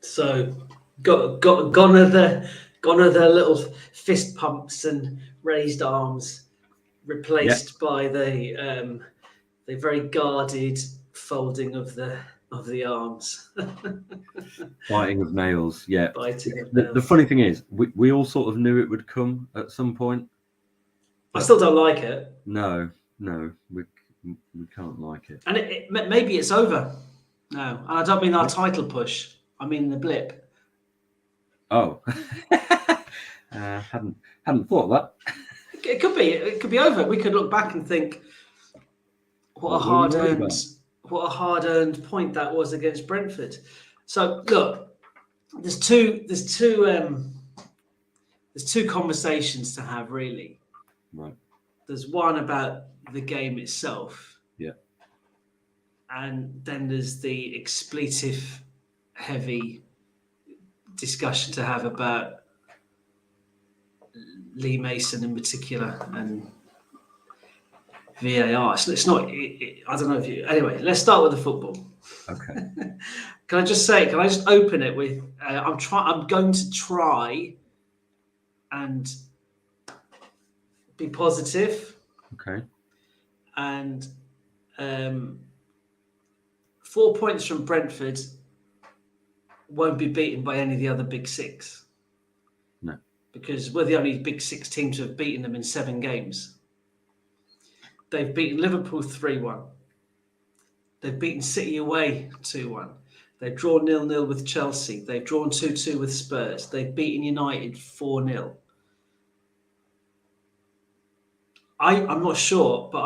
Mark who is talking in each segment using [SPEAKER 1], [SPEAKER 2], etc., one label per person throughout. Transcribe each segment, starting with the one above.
[SPEAKER 1] So gone are the little fist pumps and raised arms, replaced by the very guarded folding of the arms.
[SPEAKER 2] Biting of nails, yeah.
[SPEAKER 1] Biting of
[SPEAKER 2] The
[SPEAKER 1] nails.
[SPEAKER 2] funny thing is, we all sort of knew it would come at some point.
[SPEAKER 1] I still don't like it.
[SPEAKER 2] No, we can't like it.
[SPEAKER 1] And maybe it's over now. And I don't mean our title push. I mean the blip.
[SPEAKER 2] Oh, hadn't thought of that.
[SPEAKER 1] It could be. It could be over. We could look back and think, what a hard-earned point that was against Brentford. So look, there's two conversations to have, really.
[SPEAKER 2] Right.
[SPEAKER 1] There's one about the game itself.
[SPEAKER 2] Yeah.
[SPEAKER 1] And then there's the expletive heavy discussion to have about Lee Mason in particular and VAR. It's not. I don't know if you. Anyway, let's start with the football.
[SPEAKER 2] Okay.
[SPEAKER 1] Can I just open it with? I'm going to try and be positive.
[SPEAKER 2] Okay.
[SPEAKER 1] And 4 points from Brentford won't be beaten by any of the other big six.
[SPEAKER 2] No.
[SPEAKER 1] Because we're the only big six teams who have beaten them in 7 games. They've beaten Liverpool 3-1. They've beaten City away 2-1. They've drawn 0-0 with Chelsea. They've drawn 2-2 with Spurs. They've beaten United 4-0. I'm not sure, but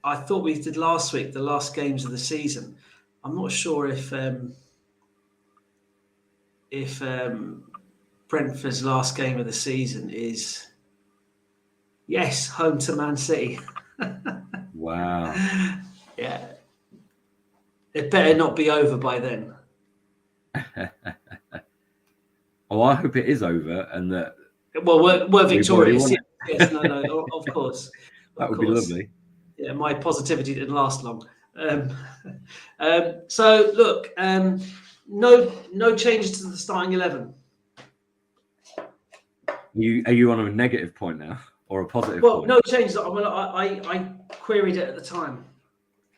[SPEAKER 1] I thought we did last week, the last games of the season. I'm not sure if Brentford's last game of the season is, yes, home to Man City.
[SPEAKER 2] Wow.
[SPEAKER 1] Yeah. It better not be over by then.
[SPEAKER 2] Oh, I hope it is over and that.
[SPEAKER 1] Well, we're victorious. Yes, no, of course.
[SPEAKER 2] That would be lovely.
[SPEAKER 1] Yeah, my positivity didn't last long. So look, no changes to the starting 11.
[SPEAKER 2] Are you on a negative point now or a positive
[SPEAKER 1] point?
[SPEAKER 2] Well,
[SPEAKER 1] no changes. I queried it at the time.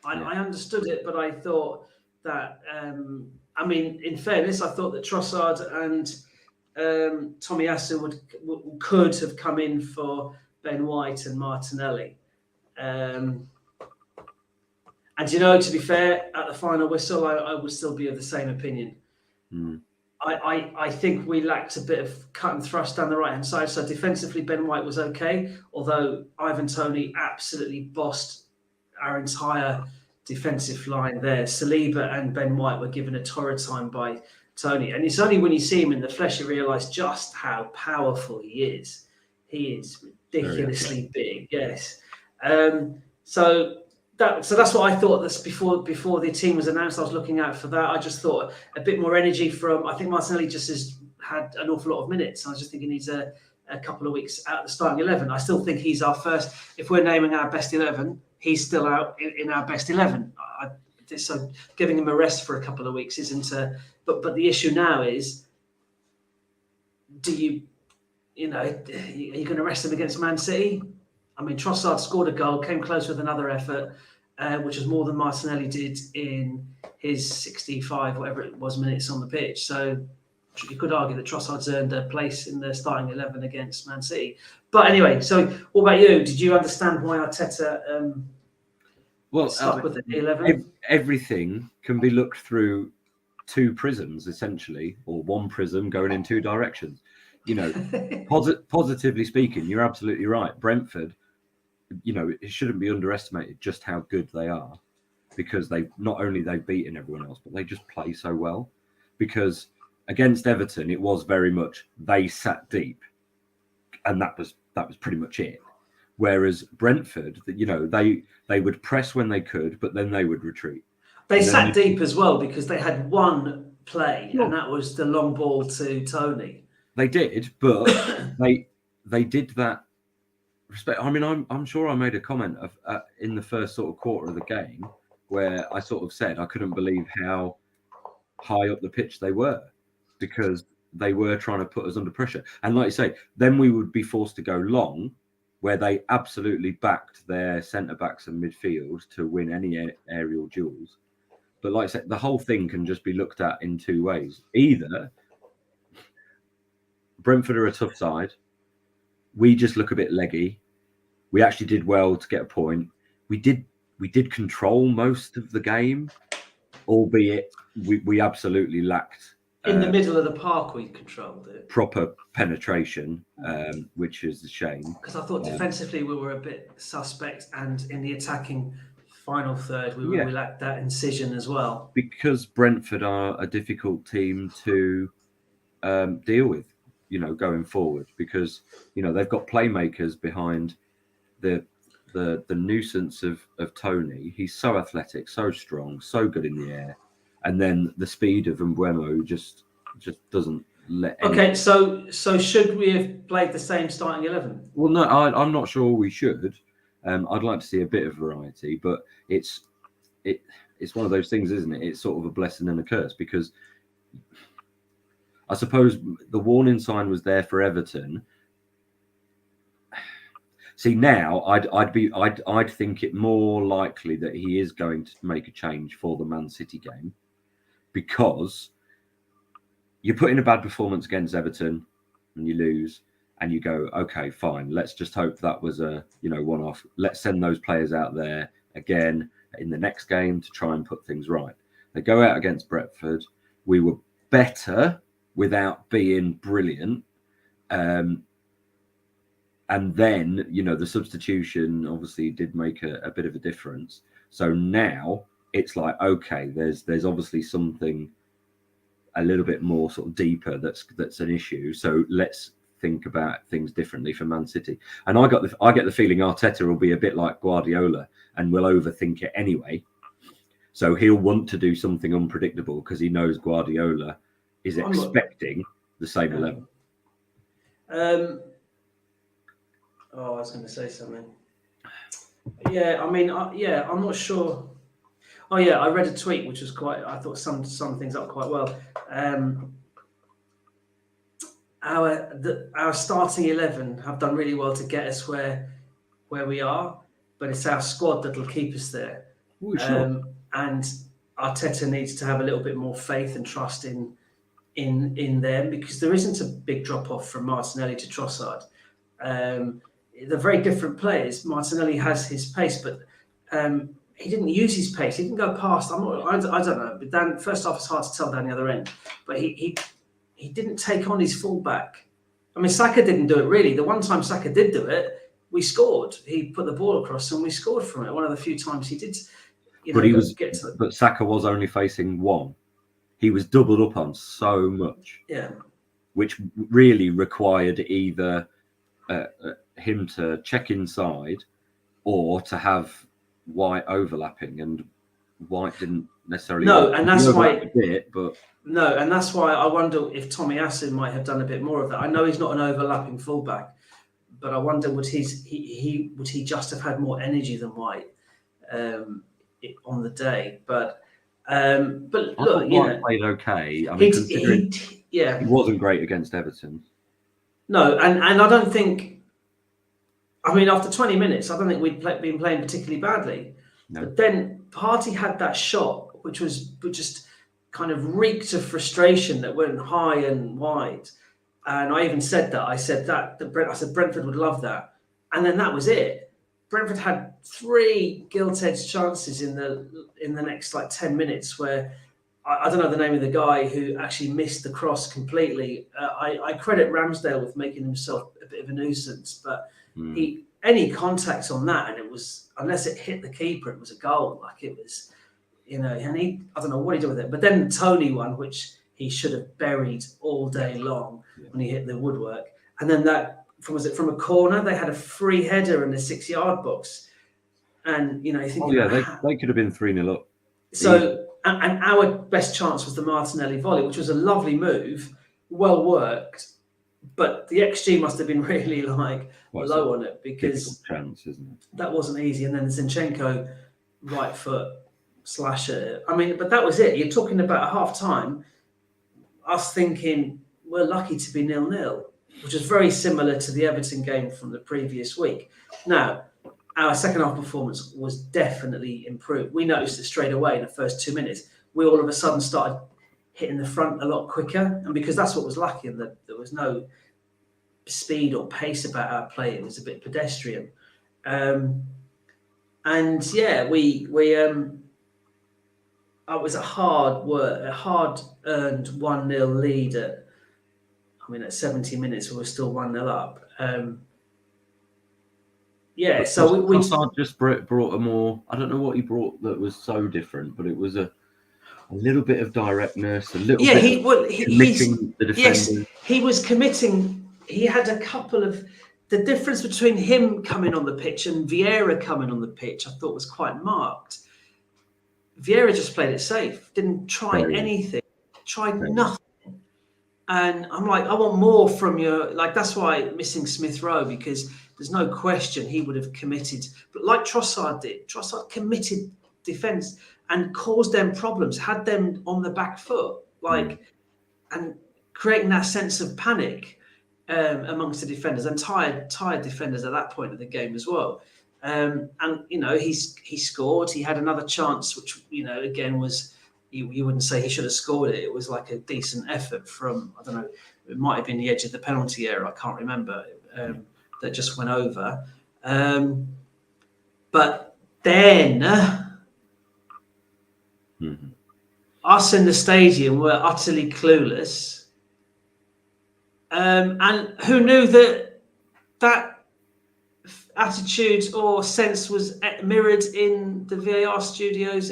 [SPEAKER 1] I understood it, but I thought that in fairness, I thought that Trossard and Tomiyasu could have come in for Ben White and Martinelli. And to be fair, at the final whistle, I would still be of the same opinion.
[SPEAKER 2] Mm.
[SPEAKER 1] I think we lacked a bit of cut and thrust down the right-hand side. So defensively, Ben White was okay, although Ivan Toney absolutely bossed our entire defensive line there. Saliba and Ben White were given a torrid time by Toney. And it's only when you see him in the flesh you realise just how powerful he is. He is ridiculously big, yes. So that's what I thought. That's before the team was announced. I was looking out for that. I just thought a bit more energy from. I think Martinelli just has had an awful lot of minutes. I just think he needs a couple of weeks out of the starting 11. I still think he's our first. If we're naming our best 11, he's still out in our best 11. So giving him a rest for a couple of weeks isn't. But the issue now is, are you going to rest him against Man City? I mean, Trossard scored a goal, came close with another effort, which was more than Martinelli did in his 65, whatever it was, minutes on the pitch. So you could argue that Trossard's earned a place in the starting 11 against Man City. But anyway, so what about you? Did you understand why Arteta stuck with the 11?
[SPEAKER 2] Everything can be looked through 2 prisms, essentially, or 1 prism going in 2 directions. Positively speaking, you're absolutely right. Brentford, it shouldn't be underestimated just how good they are, because they've beaten everyone else, but they just play so well. Because against Everton, it was very much they sat deep, and that was pretty much it. Whereas Brentford, they would press when they could, but then they would retreat.
[SPEAKER 1] They sat deep as well because they had one play, and that was the long ball to Toney.
[SPEAKER 2] They did, but they did that. Respect. I mean, I'm sure I made a comment in the first sort of quarter of the game where I sort of said I couldn't believe how high up the pitch they were. because they were trying to put us under pressure. And like you say, then we would be forced to go long, where they absolutely backed their centre backs and midfield to win any aerial duels. But like I said, the whole thing can just be looked at in two ways. Either Brentford are a tough side, we just look a bit leggy. We actually did well to get a point. We did control most of the game, albeit we absolutely lacked
[SPEAKER 1] in the middle of the park. We controlled it.
[SPEAKER 2] Proper penetration, which is a shame.
[SPEAKER 1] Because I thought defensively we were a bit suspect, and in the attacking final third we lacked that incision as well.
[SPEAKER 2] Because Brentford are a difficult team to deal with, going forward, because they've got playmakers behind the nuisance of Tony. He's so athletic, so strong, so good in the air, and then the speed of Mbeumo just doesn't let.
[SPEAKER 1] Okay, so should we have played the same starting 11?
[SPEAKER 2] Well, no, I'm not sure we should. I'd like to see a bit of variety, but it's one of those things, isn't it? It's sort of a blessing and a curse, because I suppose the warning sign was there for Everton. See, now I'd think it more likely that he is going to make a change for the Man City game, because you put in a bad performance against Everton and you lose, and you go, okay, fine, let's just hope that was a one-off. Let's send those players out there again in the next game to try and put things right. They go out against Brentford. We were better without being brilliant. And then, the substitution obviously did make a bit of a difference. So now it's like, okay, there's obviously something a little bit more sort of deeper that's an issue. So let's think about things differently for Man City. And I get the feeling Arteta will be a bit like Guardiola and will overthink it anyway. So he'll want to do something unpredictable because he knows Guardiola is expecting the same 11.
[SPEAKER 1] I was going to say something. Yeah, I mean, I'm not sure. Oh yeah, I read a tweet which was I thought some things up quite well. Our starting 11 have done really well to get us where we are, but it's our squad that'll keep us there.
[SPEAKER 2] Ooh, sure.
[SPEAKER 1] And Arteta needs to have a little bit more faith and trust in them, because there isn't a big drop off from Martinelli to Trossard. They're very different players. Martinelli has his pace, but he didn't use his pace. He didn't go past. I don't know. But Dan, first off, it's hard to tell down the other end. But he didn't take on his fullback. I mean, Saka didn't do it really. The one time Saka did do it, we scored. He put the ball across and we scored from it. One of the few times he did.
[SPEAKER 2] But Saka was only facing one. He was doubled up on so much.
[SPEAKER 1] Yeah.
[SPEAKER 2] Which really required either him to check inside or to have White overlapping, and White didn't necessarily.
[SPEAKER 1] No, and that's why.
[SPEAKER 2] A bit, but
[SPEAKER 1] no, and that's why I wonder if Tommy Asu might have done a bit more of that. I know he's not an overlapping fullback, but I wonder would he just have had more energy than White on the day? But look,
[SPEAKER 2] White played okay. I mean, considering he wasn't great against Everton.
[SPEAKER 1] No, and I don't think. I mean, after 20 minutes, I don't think we'd been playing particularly badly. No. But then Partey had that shot, which just kind of reeked of frustration, that went high and wide. And I even said that. I said Brentford would love that. And then that was it. Brentford had 3 gilt-edged chances in the next 10 minutes where I don't know the name of the guy who actually missed the cross completely. I credit Ramsdale with making himself a bit of a nuisance, but any contact on that, and it was, unless it hit the keeper, it was a goal. It was, and I don't know what he did with it. But then the Tony one, which he should have buried all day long when he hit the woodwork. And then from a corner, they had a free header in the 6-yard box. And, you think...
[SPEAKER 2] they could have been 3-0 up.
[SPEAKER 1] So, and our best chance was the Martinelli volley, which was a lovely move, well worked. But the XG must have been really low on it, because
[SPEAKER 2] chance, isn't it?
[SPEAKER 1] That wasn't easy. And then Zinchenko right foot slasher. I mean, but that was it. You're talking about half time. us thinking we're lucky to be 0-0, which is very similar to the Everton game from the previous week. Now, our second half performance was definitely improved. We noticed it straight away in the first 2 minutes. We all of a sudden started hitting the front a lot quicker, and because that's what was lacking, that there was no speed or pace about our play. It was a bit pedestrian, and yeah, we it was a hard earned 1-0 lead at 70 minutes we were still 1-0 up. So we
[SPEAKER 2] Trossard just brought a more, I don't know what he brought that was so different, but it was a little bit of directness, a little bit of committing the defenders.
[SPEAKER 1] Yes, he was committing. He had a couple of, the difference between him coming on the pitch and Vieira coming on the pitch, I thought was quite marked. Vieira just played it safe, didn't try anything, tried nothing. And I'm like, I want more from you. Like, that's why missing Smith Rowe, because there's no question he would have committed. But like Trossard did, Trossard committed defence and caused them problems, had them on the back foot, and creating that sense of panic amongst the defenders and tired defenders at that point of the game as well. And he scored. He had another chance, which again was. You wouldn't say he should have scored it. It was like a decent effort from, I don't know, it might have been the edge of the penalty area. I can't remember. That just went over. But then us in the stadium were utterly clueless. And who knew that attitude or sense was mirrored in the VAR studios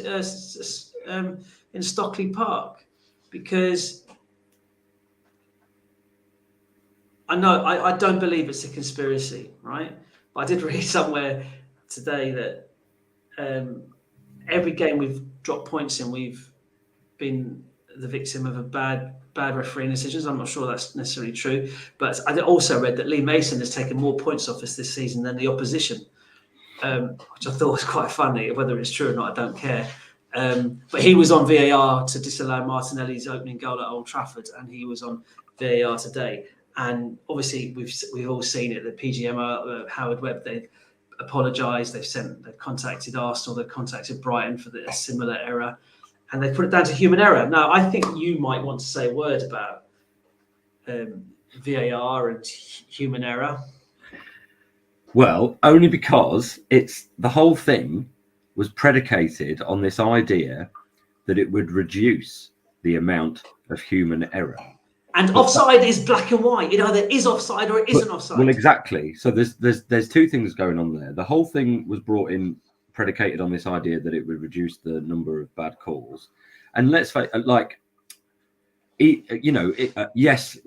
[SPEAKER 1] in Stockley Park? Because I don't believe it's a conspiracy, right? But I did read somewhere today that every game we've dropped points in, we've been the victim of a bad refereeing decisions. I'm not sure that's necessarily true, but I also read that Lee Mason has taken more points off us this season than the opposition, which I thought was quite funny. Whether it's true or not, I don't care. But he was on VAR to disallow Martinelli's opening goal at Old Trafford, and he was on VAR today. And obviously, we've all seen it. The PGMO, Howard Webb, they've apologised. They've contacted Arsenal. They've contacted Brighton for a similar error, and they put it down to human error. Now, I think you might want to say a word about VAR and human error.
[SPEAKER 2] Well, only because it's the whole thing was predicated on this idea that it would reduce the amount of human error.
[SPEAKER 1] And offside is black and white. It either is offside or it isn't offside.
[SPEAKER 2] Well, exactly. So there's two things going on there. The whole thing was brought in predicated on this idea that it would reduce the number of bad calls. And let's face yes,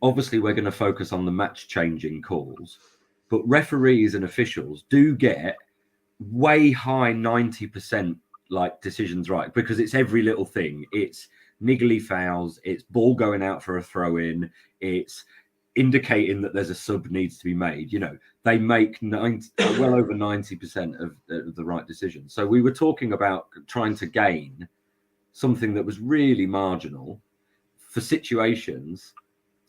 [SPEAKER 2] obviously we're going to focus on the match-changing calls, but referees and officials do get way high 90% decisions right, because it's every little thing. It's niggly fouls, it's ball going out for a throw-in, it's indicating that there's a sub needs to be made. They make well over 90% of the right decision. So we were talking about trying to gain something that was really marginal for situations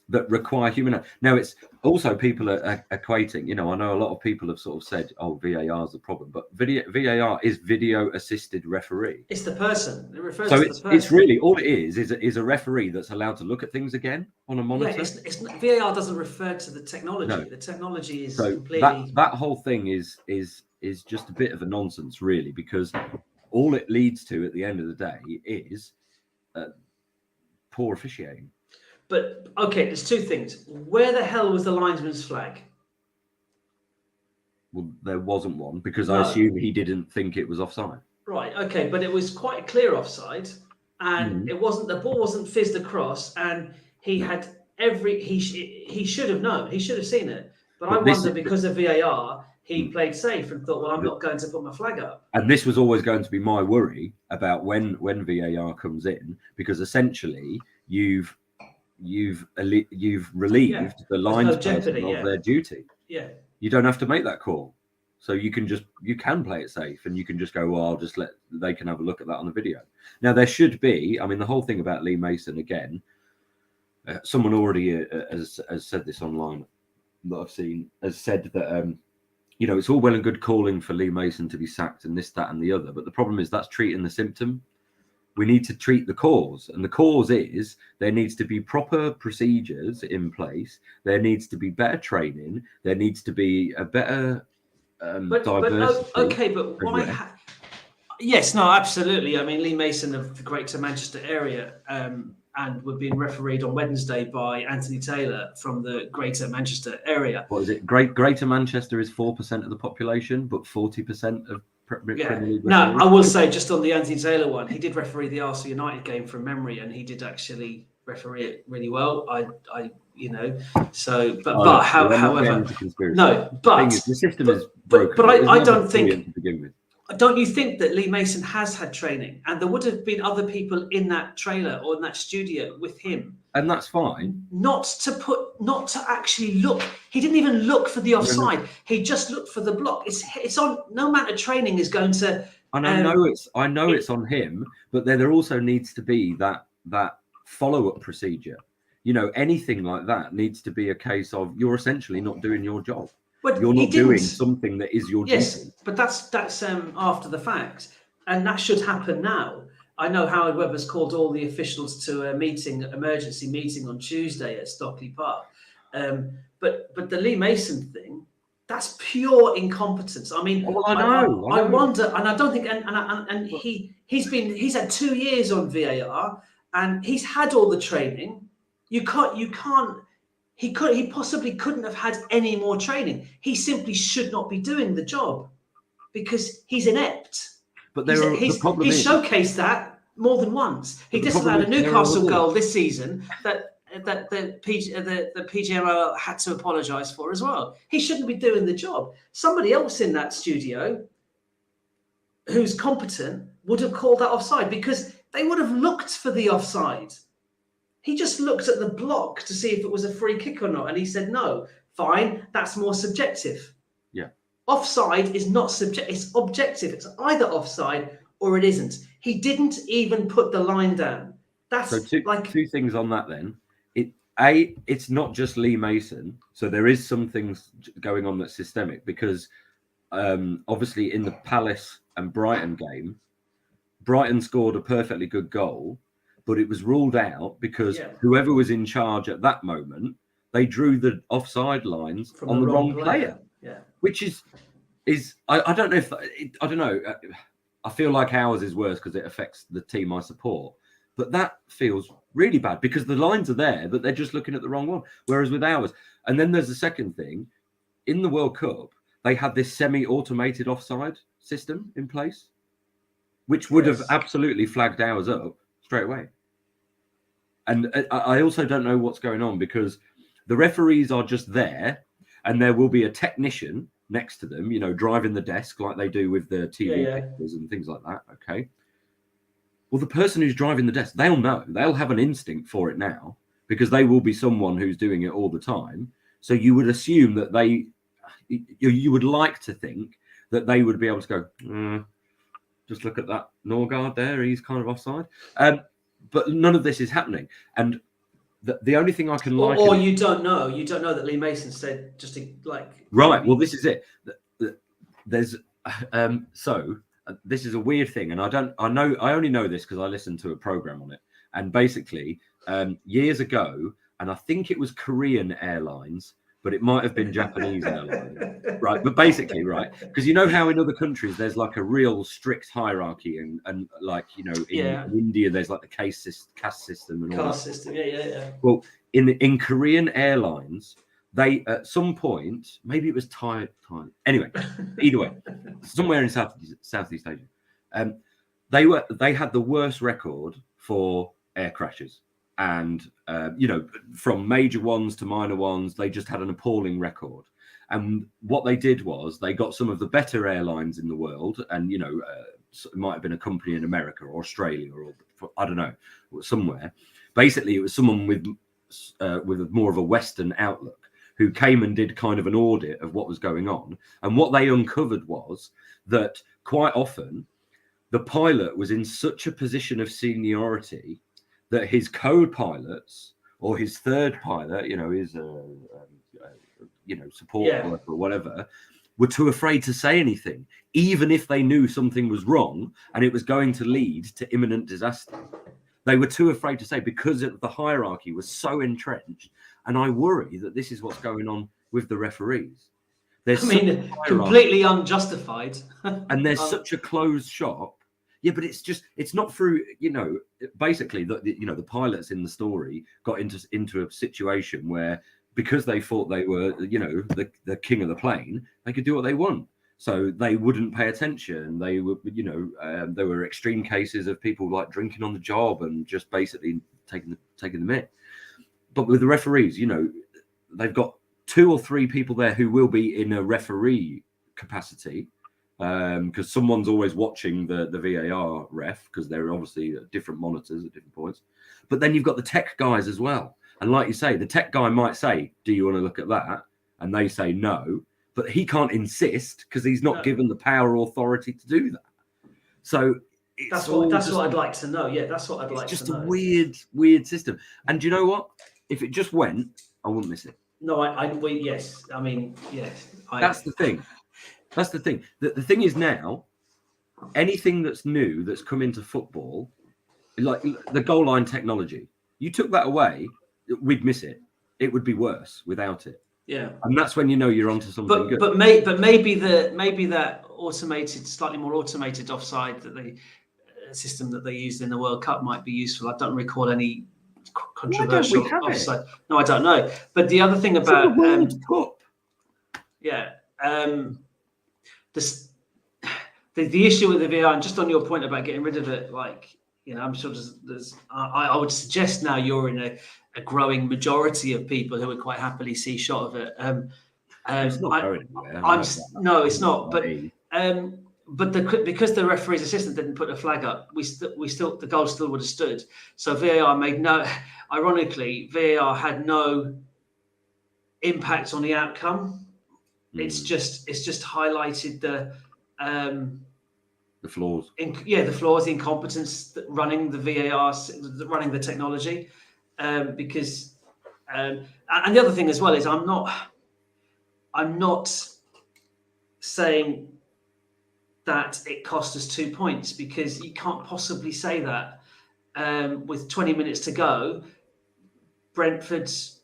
[SPEAKER 2] that require human error. Now, it's also people are equating, I know a lot of people have sort of said, oh, VAR is the problem, but VAR is video assisted referee.
[SPEAKER 1] It's the person. It refers
[SPEAKER 2] to
[SPEAKER 1] the person.
[SPEAKER 2] It's really, all it is a referee that's allowed to look at things again on a monitor.
[SPEAKER 1] Yeah, VAR doesn't refer to the technology. No. The technology is completely...
[SPEAKER 2] That whole thing is just a bit of a nonsense, really, because all it leads to at the end of the day is poor officiating.
[SPEAKER 1] But, okay, there's two things. Where the hell was the linesman's flag?
[SPEAKER 2] Well, there wasn't one, because I assume he didn't think it was offside.
[SPEAKER 1] Right, okay, but it was quite a clear offside, and it wasn't, the ball wasn't fizzed across, and he had he should have known, he should have seen it. But I wonder, because of VAR, he played safe and thought, well, I'm not going to put my flag up.
[SPEAKER 2] And this was always going to be my worry about when VAR comes in, because essentially you've relieved the linesperson of their duty.
[SPEAKER 1] Yeah.
[SPEAKER 2] You don't have to make that call. So you can play it safe, and you can just go, well, they can have a look at that on the video. Now, there should be, the whole thing about Lee Mason, again, someone already has said this online that I've seen, has said that it's all well and good calling for Lee Mason to be sacked and this, that, and the other, but the problem is that's treating the symptom. We need to treat the cause, and the cause is there needs to be proper procedures in place. There needs to be better training. There needs to be a better diversity.
[SPEAKER 1] Okay, but why? Yes, no, absolutely. I mean, Lee Mason of the Greater Manchester area, and we're being refereed on Wednesday by Anthony Taylor from the Greater Manchester area.
[SPEAKER 2] What is it? Greater Manchester is 4% of the population, but 40% of Premier League.
[SPEAKER 1] No, I will say just on the Anthony Taylor one, he did referee the Arsenal United game from memory, and he did actually referee it really well. However, no, but
[SPEAKER 2] the system is broken.
[SPEAKER 1] But I don't think.
[SPEAKER 2] To begin with.
[SPEAKER 1] Don't you think that Lee Mason has had training, and there would have been other people in that trailer or in that studio with him?
[SPEAKER 2] And that's fine.
[SPEAKER 1] Not to actually look. He didn't even look for the offside. He just looked for the block. It's on. No amount of training is going to.
[SPEAKER 2] And I know it's on him, but there also needs to be that follow-up procedure. Anything like that needs to be a case of you're essentially not doing your job. But you're not doing something that is your duty.
[SPEAKER 1] But that's after the fact, and that should happen now. I know Howard Webber's called all the officials to a emergency meeting on Tuesday at Stockley Park. But the Lee Mason thing, that's pure incompetence. I mean,
[SPEAKER 2] I know.
[SPEAKER 1] I wonder, and I don't think, and he's had 2 years on VAR, and he's had all the training. He possibly couldn't have had any more training. He simply should not be doing the job because he's inept.
[SPEAKER 2] But he's
[SPEAKER 1] showcased that more than once. He disallowed a Newcastle goal this season that the PGMO had to apologise for as well. He shouldn't be doing the job. Somebody else in that studio who's competent would have called that offside because they would have looked for the offside. He just looked at the block to see if it was a free kick or not, and he said, no, fine, that's more subjective.
[SPEAKER 2] Yeah.
[SPEAKER 1] Offside is not subjective, it's objective. It's either offside or it isn't. He didn't even put the line down. That's
[SPEAKER 2] two things on that then. It's not just Lee Mason, so there is some things going on that's systemic because obviously in the Palace and Brighton game, Brighton scored a perfectly good goal, but it was ruled out because whoever was in charge at that moment, they drew the offside lines on the wrong player.
[SPEAKER 1] Yeah,
[SPEAKER 2] which is I don't know if I don't know. I feel like ours is worse because it affects the team I support, but that feels really bad because the lines are there, but they're just looking at the wrong one. Whereas with ours, and then there's the second thing, in the World Cup, they had this semi-automated offside system in place, which would have absolutely flagged ours up straight away. And I also don't know what's going on because the referees are just there and there will be a technician next to them, driving the desk like they do with the TV pictures and things like that. Okay. Well, the person who's driving the desk, they'll know. They'll have an instinct for it now because they will be someone who's doing it all the time. So you would assume that you would like to think that they would be able to go, just look at that Norgard there. He's kind of offside. But none of this is happening. And the only thing I can
[SPEAKER 1] or you don't know that Lee Mason said just to
[SPEAKER 2] right. Well, this is it. There's this is a weird thing, and I only know this because I listened to a program on it. And basically, years ago, and I think it was Korean Airlines, but it might have been Japanese Airlines, right? But basically, right, because you know how in other countries there's like a real strict hierarchy, and like in India there's like the caste system and all that.
[SPEAKER 1] System, yeah.
[SPEAKER 2] Well, in Korean Airlines, they at some point, maybe it was Thai. Anyway, either way, somewhere in Southeast Asia, they had the worst record for air crashes. And, from major ones to minor ones, they just had an appalling record. And what they did was they got some of the better airlines in the world. And, it might have been a company in America or Australia or I don't know, somewhere. Basically, it was someone with more of a Western outlook who came and did kind of an audit of what was going on. And what they uncovered was that quite often the pilot was in such a position of seniority that his co-pilots or his third pilot, his support
[SPEAKER 1] Yeah.
[SPEAKER 2] worker or whatever, were too afraid to say anything, even if they knew something was wrong and it was going to lead to imminent disaster. They were too afraid to say because the hierarchy was so entrenched. And I worry that this is what's going on with the referees. There's
[SPEAKER 1] completely unjustified.
[SPEAKER 2] And there's such a closed shop. Yeah, but it's not through, basically the pilots in the story got into a situation where, because they thought they were, the king of the plane, they could do what they want. So they wouldn't pay attention. They were, there were extreme cases of people like drinking on the job and just basically taking the mick. But with the referees, they've got 2 or 3 people there who will be in a referee capacity, because someone's always watching the VAR ref, because they're obviously at different monitors at different points. But then you've got the tech guys as well. And like you say, the tech guy might say, do you want to look at that? And they say no, but he can't insist because he's not given the power or authority to do that. So
[SPEAKER 1] that's what I'd like to know. Yeah, that's what I'd like to know.
[SPEAKER 2] It's just a weird system. And do you know what? If it just went, I wouldn't miss it.
[SPEAKER 1] No, yes. I mean, yes.
[SPEAKER 2] That's the thing. That's the thing. The thing is now, anything that's new that's come into football, like the goal line technology, you took that away, we'd miss it. It would be worse without it.
[SPEAKER 1] Yeah.
[SPEAKER 2] And that's when you're onto something good.
[SPEAKER 1] But maybe that slightly more automated offside that the system that they used in the World Cup might be useful. I don't recall any controversial offside. No, I don't know. But the other thing about the issue with the VAR, and just on your point about getting rid of it, I'm sure I would suggest now you're in a growing majority of people who would quite happily see shot of it.
[SPEAKER 2] It's not going anywhere.
[SPEAKER 1] No, it's not. But because the referee's assistant didn't put a flag up, the goal still would have stood. So VAR ironically, VAR had no impact on the outcome. It's just highlighted the
[SPEAKER 2] flaws.
[SPEAKER 1] The flaws, the incompetence running the VAR, running the technology. Because and the other thing as well is I'm not saying that it cost us 2 points, because you can't possibly say that with 20 minutes to go. Brentford's,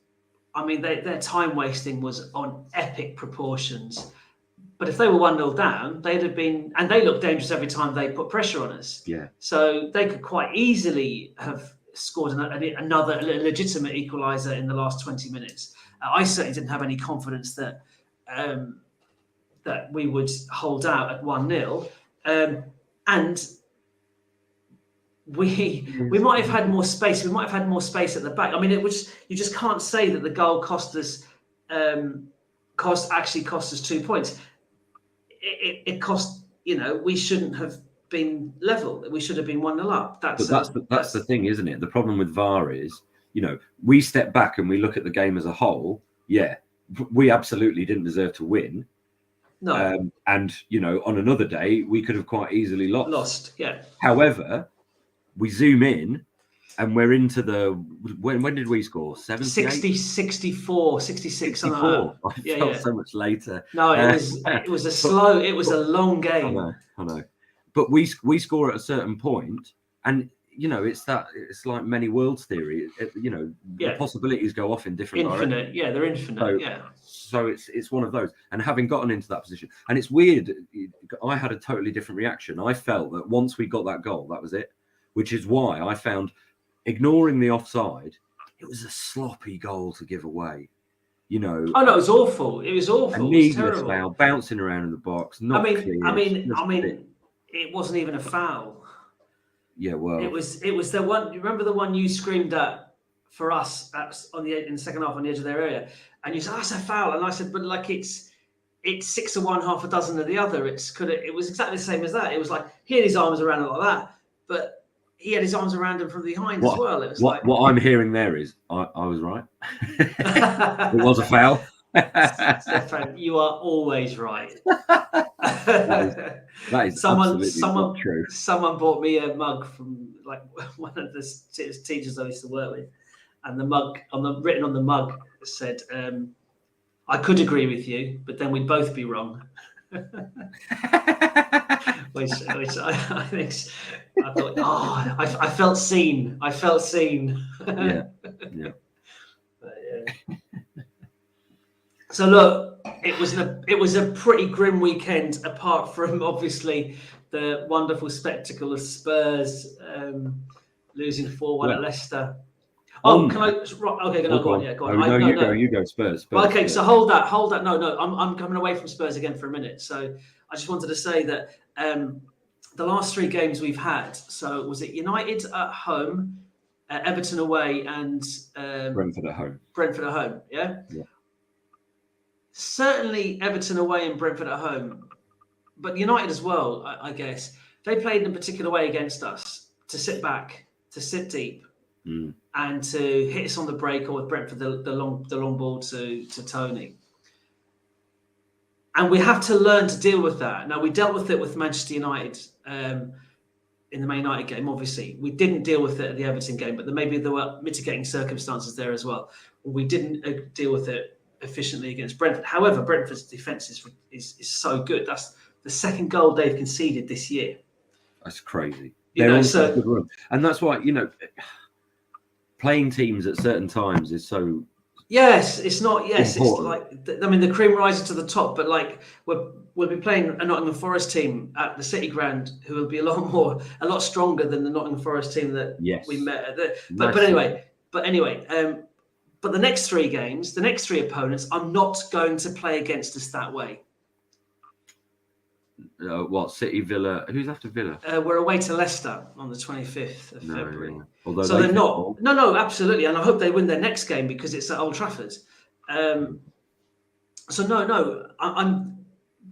[SPEAKER 1] their time wasting was on epic proportions. But if they were 1-0 down, they'd have been, and they looked dangerous every time they put pressure on us.
[SPEAKER 2] Yeah.
[SPEAKER 1] So they could quite easily have scored another legitimate equaliser in the last 20 minutes. I certainly didn't have any confidence that we would hold out at 1-0, and we might have had more space. We might have had more space at the back. You just can't say that the goal cost us 2 points. It cost. We shouldn't have been level. We should have been 1-0 up. That's
[SPEAKER 2] the thing, isn't it? The problem with VAR is, we step back and we look at the game as a whole. Yeah, we absolutely didn't deserve to win.
[SPEAKER 1] No.
[SPEAKER 2] And on another day we could have quite easily lost.
[SPEAKER 1] Yeah.
[SPEAKER 2] However, we zoom in and we're into when did we score?
[SPEAKER 1] 60, 64, 66, something like that.
[SPEAKER 2] I felt so much later.
[SPEAKER 1] No, it was a long game.
[SPEAKER 2] I know. But we score at a certain point, and it's like many worlds theory. The possibilities go off in different
[SPEAKER 1] directions. Yeah, they're infinite.
[SPEAKER 2] So it's one of those. And having gotten into that position, and it's weird, I had a totally different reaction. I felt that once we got that goal, that was it. Which is why I found, ignoring the offside, it was a sloppy goal to give away. Oh no,
[SPEAKER 1] it was awful. It was awful.
[SPEAKER 2] A needless foul, bouncing around in the box.
[SPEAKER 1] It wasn't even a foul.
[SPEAKER 2] Yeah, well,
[SPEAKER 1] it was the one. Remember the one you screamed at for us in the second half on the edge of their area, and you said that's a foul, and I said, but it's 6 of one, half a dozen of the other. It was exactly the same as that. It was like he had his arms around it like that, but he had his arms around him from behind as well. It was
[SPEAKER 2] what I'm hearing there is I was right. It was a foul.
[SPEAKER 1] Stefan, you are always right.
[SPEAKER 2] That is absolutely not true.
[SPEAKER 1] Someone bought me a mug from one of the teachers I used to work with, and the mug written on the mug said, "I could agree with you, but then we'd both be wrong." which I think I thought, I felt seen. I felt seen.
[SPEAKER 2] Yeah.
[SPEAKER 1] But, yeah. So look, it was a pretty grim weekend, apart from obviously the wonderful spectacle of Spurs losing 4-1 at Leicester. Oh, can I? Okay, no, go on. Yeah, go on.
[SPEAKER 2] No, you go. Spurs.
[SPEAKER 1] Well, okay,
[SPEAKER 2] Spurs.
[SPEAKER 1] so hold that. No, I'm coming away from Spurs again for a minute. So I just wanted to say that the last 3 games we've had. So was it United at home, Everton away, and
[SPEAKER 2] Brentford at home.
[SPEAKER 1] Brentford at home. Yeah. Certainly Everton away and Brentford at home, but United as well. I guess they played in a particular way against us to sit back, to sit deep. And to hit us on the break, or with Brentford the long ball to Tony. And we have to learn to deal with that. Now, we dealt with it with Manchester United in the Man United game, obviously. We didn't deal with it at the Everton game, but maybe there were mitigating circumstances there as well. We didn't deal with it efficiently against Brentford. However, Brentford's defence is so good. That's the second goal they've conceded this year.
[SPEAKER 2] That's crazy. They're on a good run. And that's why, playing teams at certain times is so.
[SPEAKER 1] Yes, it's not. Yes,
[SPEAKER 2] important.
[SPEAKER 1] It's like, I mean, the cream rises to the top, but like we'll be playing a Nottingham Forest team at the City Ground, who will be a lot stronger than the Nottingham Forest team that we met at the. But anyway, but the next 3 games, the next 3 opponents, are not going to play against us that way.
[SPEAKER 2] What, City, Villa? Who's after Villa?
[SPEAKER 1] We're away to Leicester on the 25th of February.
[SPEAKER 2] Yeah. Although
[SPEAKER 1] so they're not. No, absolutely. And I hope they win their next game because it's at Old Trafford. So no,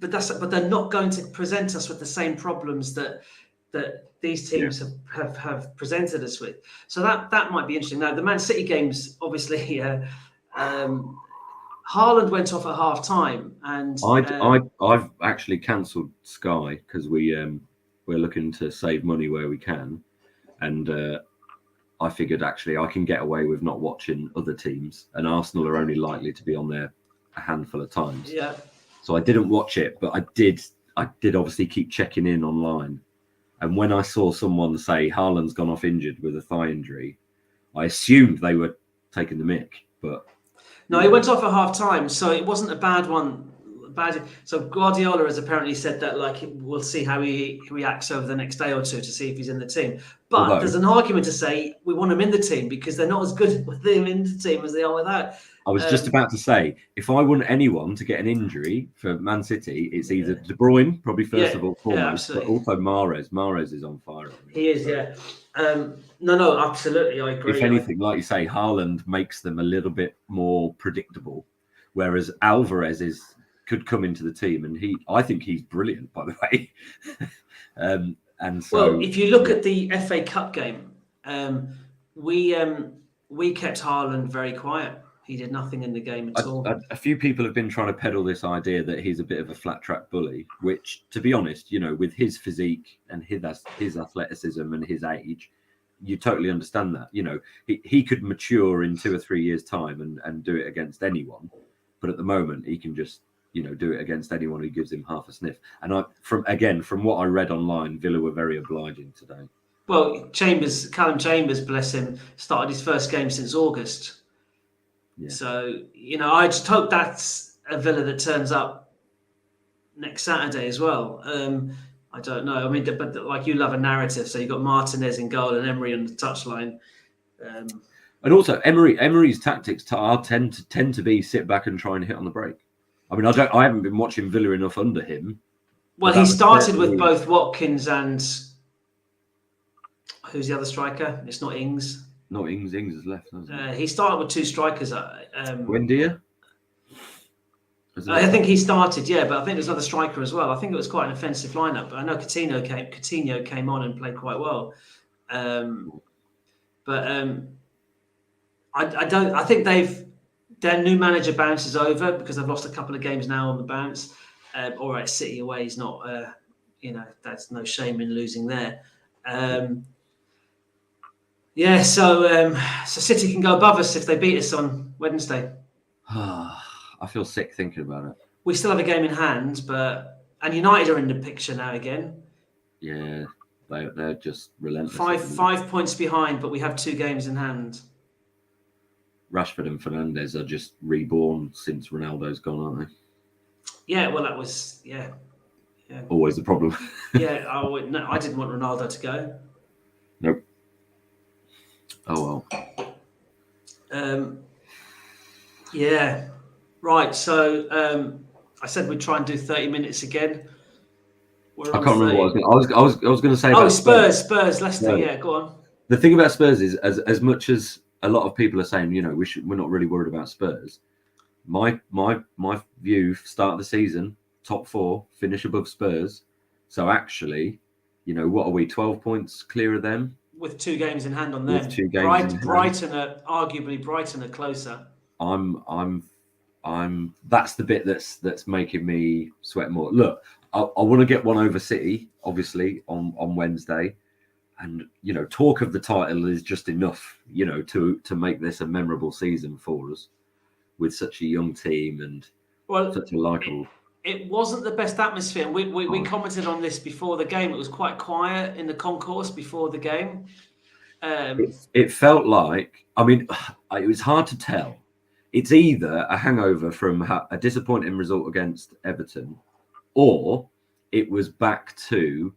[SPEAKER 1] but they're not going to present us with the same problems that these teams have presented us with. So that might be interesting. Now the Man City games, obviously. Haaland went off at half time, and
[SPEAKER 2] I've actually cancelled Sky because we're looking to save money where we can, and I figured actually I can get away with not watching other teams, and Arsenal are only likely to be on there a handful of times.
[SPEAKER 1] Yeah.
[SPEAKER 2] So I didn't watch it, but I did obviously keep checking in online, and when I saw someone say Haaland's gone off injured with a thigh injury, I assumed they were taking the mick, but.
[SPEAKER 1] No, he went off at half time, so it wasn't a bad one. So Guardiola has apparently said that we'll see how he reacts over the next day or 2 to see if he's in the team. But there's an argument to say we want him in the team because they're not as good with him in the team as they are without.
[SPEAKER 2] I was just about to say, if I want anyone to get an injury for Man City, it's either De Bruyne, probably first of all, foremost, but also Mahrez. Mahrez is on fire.
[SPEAKER 1] He is, yeah. No, absolutely, I agree.
[SPEAKER 2] If anything, like you say, Haaland makes them a little bit more predictable, whereas Alvarez could come into the team, and I think he's brilliant, by the way. And so,
[SPEAKER 1] if you look at the FA Cup game, we kept Haaland very quiet. He did nothing in the game at all.
[SPEAKER 2] A few people have been trying to peddle this idea that he's a bit of a flat track bully, which, to be honest, with his physique and his athleticism and his age, you totally understand that. He could mature in 2 or 3 years' time and do it against anyone, but at the moment he can just do it against anyone who gives him half a sniff. And from what I read online, Villa were very obliging today.
[SPEAKER 1] Well, Callum Chambers, bless him, started his first game since August. Yeah. So, I just hope that's a Villa that turns up next Saturday as well. I don't know. I mean, but like, you love a narrative, so you've got Martinez in goal and Emery on the touchline.
[SPEAKER 2] And also, Emery's tactics tend to be sit back and try and hit on the break. I mean, I haven't been watching Villa enough under him.
[SPEAKER 1] Well, he started with both Watkins and who's the other striker? It's not Ings.
[SPEAKER 2] No, Ings has left, hasn't he?
[SPEAKER 1] He started with 2 strikers.
[SPEAKER 2] Wendia?
[SPEAKER 1] I think he started, but I think there's another striker as well. I think it was quite an offensive lineup. I know Coutinho came on and played quite well. I think their new manager bounces over because they've lost a couple of games now on the bounce. All right, City away is not, that's no shame in losing there. Yeah, so City can go above us if they beat us on Wednesday.
[SPEAKER 2] I feel sick thinking about it.
[SPEAKER 1] We still have a game in hand, and United are in the picture now again.
[SPEAKER 2] Yeah, they're just relentless.
[SPEAKER 1] Five points behind, but we have 2 games in hand.
[SPEAKER 2] Rashford and Fernandes are just reborn since Ronaldo's gone, aren't they?
[SPEAKER 1] Yeah, well, that was
[SPEAKER 2] Always the problem.
[SPEAKER 1] yeah. No, I didn't want Ronaldo to go.
[SPEAKER 2] Nope. Oh
[SPEAKER 1] well. Yeah, right. So I said we'd try and do 30 minutes again. We're
[SPEAKER 2] I
[SPEAKER 1] on
[SPEAKER 2] can't remember
[SPEAKER 1] 30.
[SPEAKER 2] what I was going to say.
[SPEAKER 1] Oh,
[SPEAKER 2] About
[SPEAKER 1] Spurs, Leicester.
[SPEAKER 2] Spurs.
[SPEAKER 1] Yeah, go on.
[SPEAKER 2] The thing about Spurs is, as much as a lot of people are saying, we're not really worried about Spurs. My view, start of the season, top 4, finish above Spurs. So actually, what are we? 12 points clear of them
[SPEAKER 1] with 2 games in hand on them.
[SPEAKER 2] With 2 games in hand.
[SPEAKER 1] Brighton are closer.
[SPEAKER 2] That's the bit that's making me sweat more. Look, I want to get one over City, obviously, on Wednesday. And talk of the title is just enough, to make this a memorable season for us, with such a young team and such a likable.
[SPEAKER 1] It wasn't the best atmosphere. We commented on this before the game. It was quite quiet in the concourse before the game.
[SPEAKER 2] It felt like, it was hard to tell. It's either a hangover from a disappointing result against Everton, or it was back to,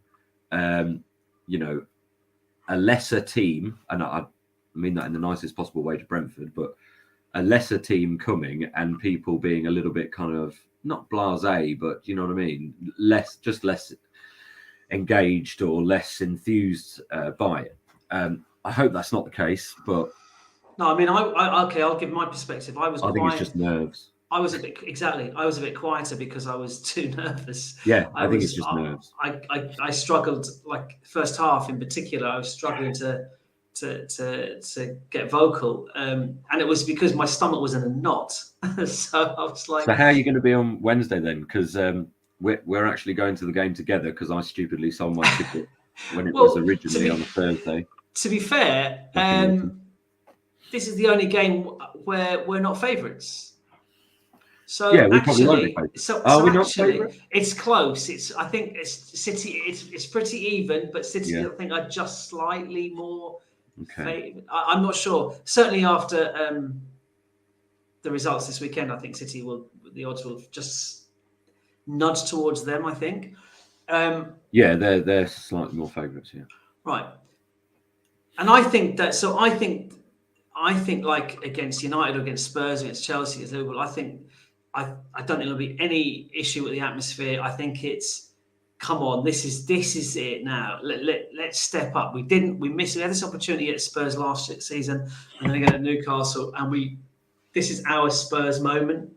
[SPEAKER 2] a lesser team, and I mean that in the nicest possible way to Brentford, but a lesser team coming and people being a little bit kind of not blasé, but you know what I mean, less engaged or less enthused by it. I hope that's not the case, but
[SPEAKER 1] no, I mean, I'll give my perspective. I
[SPEAKER 2] think it's just nerves.
[SPEAKER 1] I was a bit quieter because I was too nervous.
[SPEAKER 2] Yeah, I think it's just nerves.
[SPEAKER 1] I struggled, like first half in particular. I was struggling to get vocal, and it was because my stomach was in a knot. So I was like,
[SPEAKER 2] so how are you going to be on Wednesday then? Because we're actually going to the game together, because I stupidly sold my ticket when it was originally on a Thursday.
[SPEAKER 1] To be fair, this is the only game where we're not favourites. So
[SPEAKER 2] yeah, we
[SPEAKER 1] actually,
[SPEAKER 2] probably won't be
[SPEAKER 1] it's close. I think it's City. It's pretty even, but City, I think, are just slightly more.
[SPEAKER 2] Okay.
[SPEAKER 1] I'm not sure. Certainly after the results this weekend, I think City the odds will just nudge towards them, I think.
[SPEAKER 2] Yeah, they're slightly more favourites. Yeah.
[SPEAKER 1] Right. And I think that. So I think like against United or against Spurs, against Chelsea, against Liverpool, I don't think there'll be any issue with the atmosphere. I think it's, come on, this is it now. Let's step up. We had this opportunity at Spurs last season, and then again at Newcastle, and this is our Spurs moment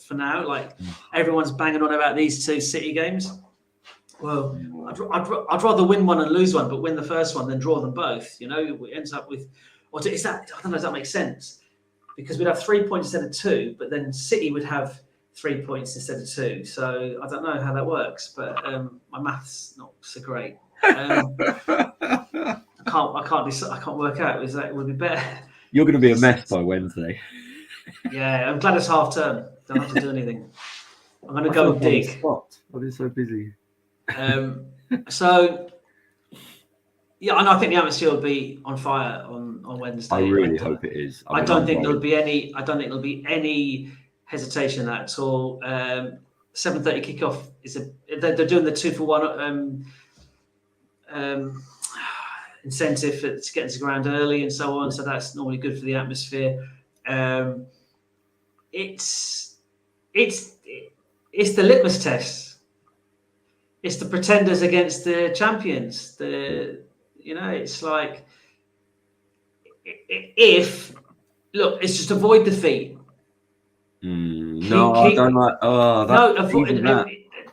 [SPEAKER 1] for now. Like, everyone's banging on about these 2 City games. Well, I'd rather win one and lose one, but win the first one than draw them both. It ends up with, I don't know, does that make sense? Because we'd have 3 points instead of 2, but then City would have 3 points instead of 2. So I don't know how that works, but my maths not so great. I can't work out. It would be better.
[SPEAKER 2] You're going to be a mess by Wednesday.
[SPEAKER 1] Yeah, I'm glad it's half term. Don't have to do anything. I'm going to go and dig.
[SPEAKER 2] I've been so busy.
[SPEAKER 1] So yeah, and I think the atmosphere will be on fire on Wednesday.
[SPEAKER 2] I really hope it is.
[SPEAKER 1] I don't think there'll be any hesitation at all. 7:30 kickoff they're doing the 2-for-1 incentive to get to ground early and so on. So that's normally good for the atmosphere. It's the litmus test. It's the pretenders against the champions. It's like, it's just avoid defeat.
[SPEAKER 2] I don't like.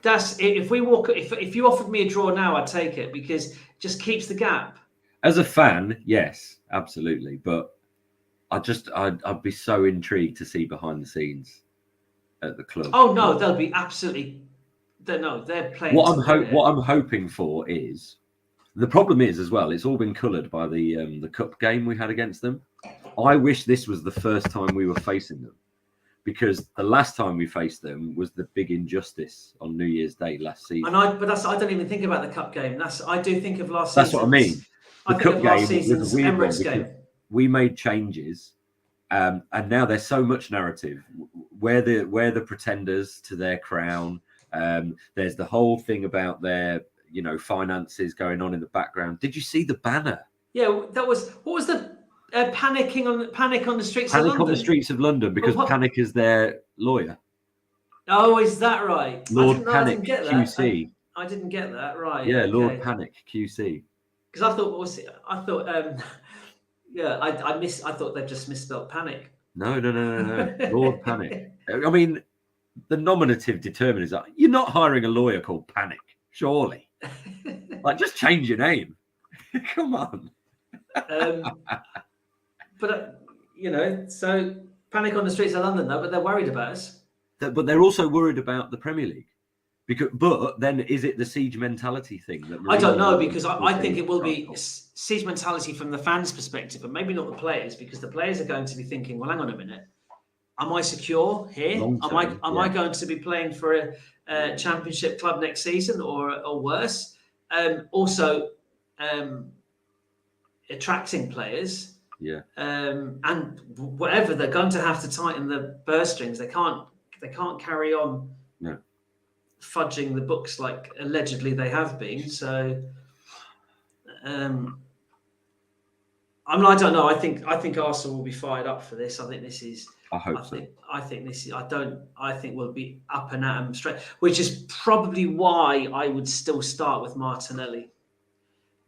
[SPEAKER 1] That's if we walk. If you offered me a draw now, I'd take it, because it just keeps the gap.
[SPEAKER 2] As a fan, yes, absolutely. But I'd be so intrigued to see behind the scenes at the club.
[SPEAKER 1] Oh no, they'll be absolutely. They're playing.
[SPEAKER 2] What I'm hoping for is The problem is as well, it's all been coloured by the cup game we had against them. I wish this was the first time we were facing them, because the last time we faced them was the big injustice on New Year's Day last season.
[SPEAKER 1] I don't even think about the cup game. I do think of last
[SPEAKER 2] That's
[SPEAKER 1] season's.
[SPEAKER 2] what I mean. The
[SPEAKER 1] I think
[SPEAKER 2] cup
[SPEAKER 1] of last
[SPEAKER 2] game was a
[SPEAKER 1] season's
[SPEAKER 2] weird one
[SPEAKER 1] Emirates
[SPEAKER 2] because
[SPEAKER 1] game.
[SPEAKER 2] we made changes, and now there's so much narrative. We're the pretenders to their crown. There's the whole thing about their finances going on in the background. Did you see the banner?
[SPEAKER 1] Yeah, that was what was the panic on the streets of
[SPEAKER 2] Panic
[SPEAKER 1] London?
[SPEAKER 2] on the streets of London because Panic is their lawyer.
[SPEAKER 1] Oh, is that right?
[SPEAKER 2] Lord
[SPEAKER 1] I
[SPEAKER 2] Panic
[SPEAKER 1] didn't get that.
[SPEAKER 2] QC.
[SPEAKER 1] I didn't get that. Right.
[SPEAKER 2] Yeah,
[SPEAKER 1] okay.
[SPEAKER 2] Lord Panic QC.
[SPEAKER 1] Because I thought yeah, I thought they just misspelled panic.
[SPEAKER 2] No. Lord Panic. I mean, the nominative determinism. You're not hiring a lawyer called Panic, surely. Like, just change your name. Come on.
[SPEAKER 1] But so panic on the streets of London, though. But they're worried about us.
[SPEAKER 2] But they're also worried about the Premier League. But then, is it the siege mentality thing?
[SPEAKER 1] I don't know, because I think it will be siege mentality from the fans' perspective, but maybe not the players, because the players are going to be thinking, well, hang on a minute. Am I secure here? Am I going to be playing for a championship club next season or worse? Also, attracting players.
[SPEAKER 2] Yeah.
[SPEAKER 1] And whatever, they're going to have to tighten the purse strings. They can't carry on.
[SPEAKER 2] No.
[SPEAKER 1] Fudging the books like allegedly they have been. So, I don't know. I think Arsenal will be fired up for this. I think this is.
[SPEAKER 2] I hope so.
[SPEAKER 1] I think this is. I think we'll be up and at them straight, which is probably why I would still start with Martinelli.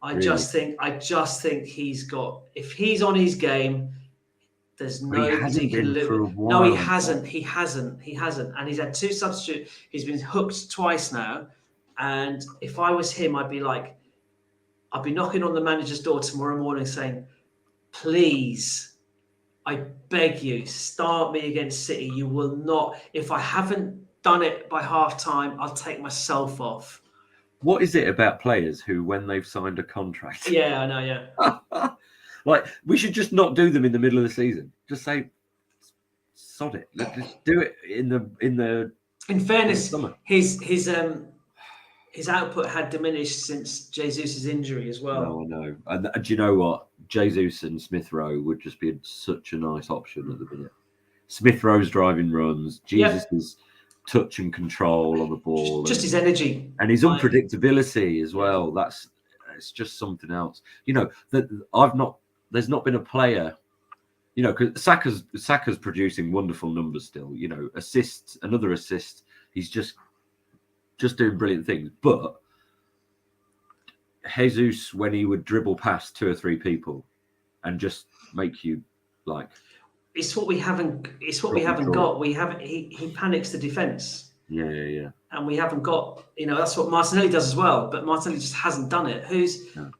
[SPEAKER 1] I just think he's got. If he's on his game, there's nobody can live. No, he hasn't. He hasn't. And he's had 2 substitutes. He's been hooked twice now. And if I was him, I'd be knocking on the manager's door tomorrow morning saying, please, I beg you, start me against City. You will not. If I haven't done it by half time, I'll take myself off.
[SPEAKER 2] What is it about players who, when they've signed a contract?
[SPEAKER 1] Yeah, I know, yeah.
[SPEAKER 2] Like, we should just not do them in the middle of the season. Just say, sod it. Let's just do it in the. In fairness,
[SPEAKER 1] his output had diminished since Jesus' injury as well.
[SPEAKER 2] No, I know. And do you know what? Jesus and Smith Rowe would just be such a nice option at the minute. Smith Rowe's driving runs. Jesus' touch and control on the ball.
[SPEAKER 1] Just his energy.
[SPEAKER 2] And his unpredictability as well. It's just something else. There's not been a player, because Saka's producing wonderful numbers still. Assists, another assist. He's just doing brilliant things. But Jesus, when he would dribble past 2 or 3 people and just make you like,
[SPEAKER 1] it's what we haven't. It's what we haven't got. We haven't. He panics the defense.
[SPEAKER 2] Yeah.
[SPEAKER 1] And we haven't got. That's what Martinelli does as well. But Martinelli just hasn't done it.
[SPEAKER 2] No.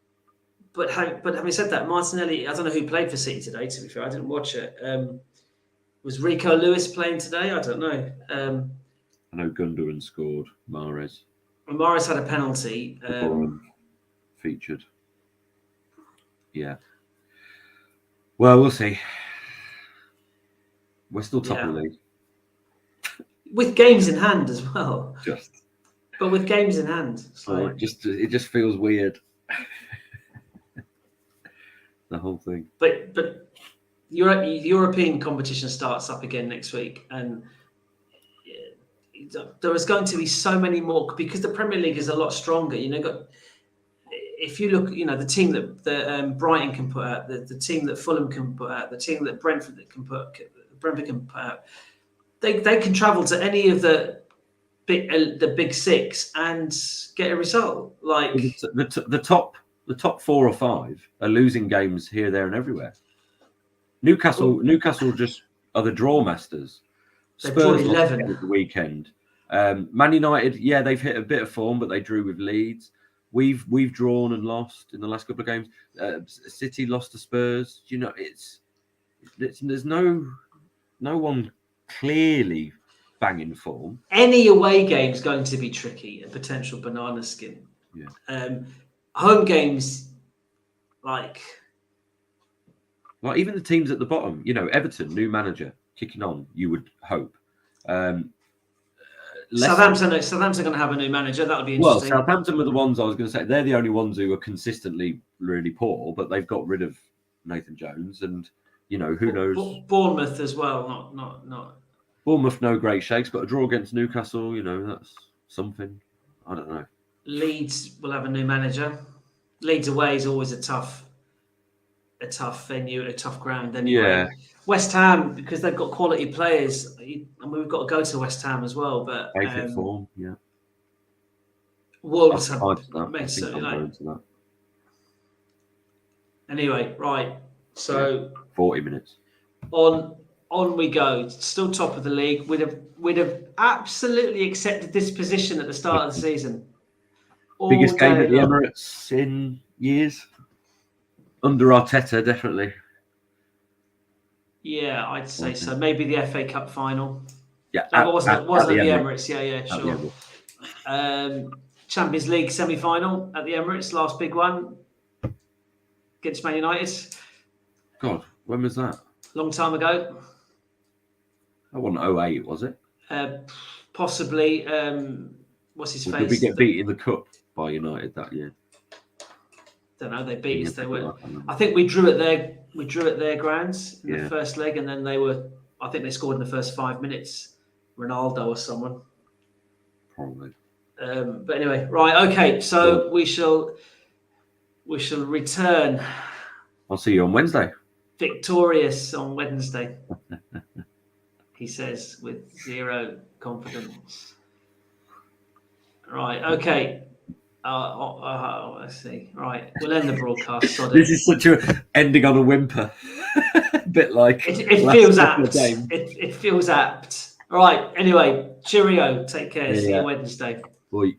[SPEAKER 1] But having said that, Martinelli, I don't know who played for City today, to be fair. I didn't watch it. Was Rico Lewis playing today? I don't know.
[SPEAKER 2] I know Gundogan scored. Mahrez
[SPEAKER 1] had a penalty.
[SPEAKER 2] Featured. Yeah. Well, we'll see. We're still top of the league.
[SPEAKER 1] With games in hand as well. But with games in hand.
[SPEAKER 2] So it just feels weird. The whole thing.
[SPEAKER 1] But European competition starts up again next week, and there is going to be so many more, because the Premier League is a lot stronger. If you look, the team that Brighton can put out, the team that Fulham can put out, the team that Brentford can put out, they can travel to any of the big 6 and get a result. Like
[SPEAKER 2] the top 4 or 5 are losing games here, there, and everywhere. Newcastle just are the draw masters. Spurs 11 at the weekend. Man United, they've hit a bit of form, but they drew with Leeds. We've drawn and lost in the last couple of games. City lost to Spurs. There's no one clearly banging form.
[SPEAKER 1] Any away game is going to be tricky, a potential banana skin.
[SPEAKER 2] Yeah.
[SPEAKER 1] home games, like
[SPEAKER 2] even the teams at the bottom, Everton, new manager, kicking on, you would hope.
[SPEAKER 1] Southampton are going to have a new manager. That'll be
[SPEAKER 2] Well,
[SPEAKER 1] interesting.
[SPEAKER 2] Southampton were the ones I was going to say. They're the only ones who are consistently really poor, but they've got rid of Nathan Jones, and who knows.
[SPEAKER 1] Bournemouth as well. Not.
[SPEAKER 2] Bournemouth, no great shakes, but a draw against Newcastle, that's something. I don't know.
[SPEAKER 1] Leeds will have a new manager. Leeds away is always a tough venue, a tough ground anyway.
[SPEAKER 2] Yeah.
[SPEAKER 1] West Ham, because they've got quality players, and we've got to go to West Ham as well. But
[SPEAKER 2] form, yeah.
[SPEAKER 1] Wolves
[SPEAKER 2] have that.
[SPEAKER 1] Anyway, right. So
[SPEAKER 2] 40 minutes.
[SPEAKER 1] On we go. Still top of the league. We'd have absolutely accepted this position at the start of the season.
[SPEAKER 2] Biggest game at the Emirates in years. Under Arteta, definitely.
[SPEAKER 1] Yeah, I'd say so. Maybe the FA Cup final.
[SPEAKER 2] Yeah,
[SPEAKER 1] wasn't at the Emirates. Yeah, sure. Champions League semi-final at the Emirates, last big one against Man United.
[SPEAKER 2] God, when was that?
[SPEAKER 1] Long time ago.
[SPEAKER 2] That wasn't 08, was it?
[SPEAKER 1] Possibly. What's his face?
[SPEAKER 2] Did we get beat in the cup by United that year?
[SPEAKER 1] Don't know. They beat us. They were. I think we drew at their grounds in the first leg, and then they were. I think they scored in the first 5 minutes. Ronaldo or someone.
[SPEAKER 2] Probably.
[SPEAKER 1] But anyway, right. Okay. So we shall return.
[SPEAKER 2] I'll see you on Wednesday.
[SPEAKER 1] Victorious on Wednesday. He says with zero confidence. Right. Okay. Let's see. Right, we'll end the broadcast.
[SPEAKER 2] This is such a ending on a whimper. A bit like
[SPEAKER 1] it feels apt. It feels apt. All right. Anyway, cheerio. Take care. See you Wednesday.
[SPEAKER 2] Bye.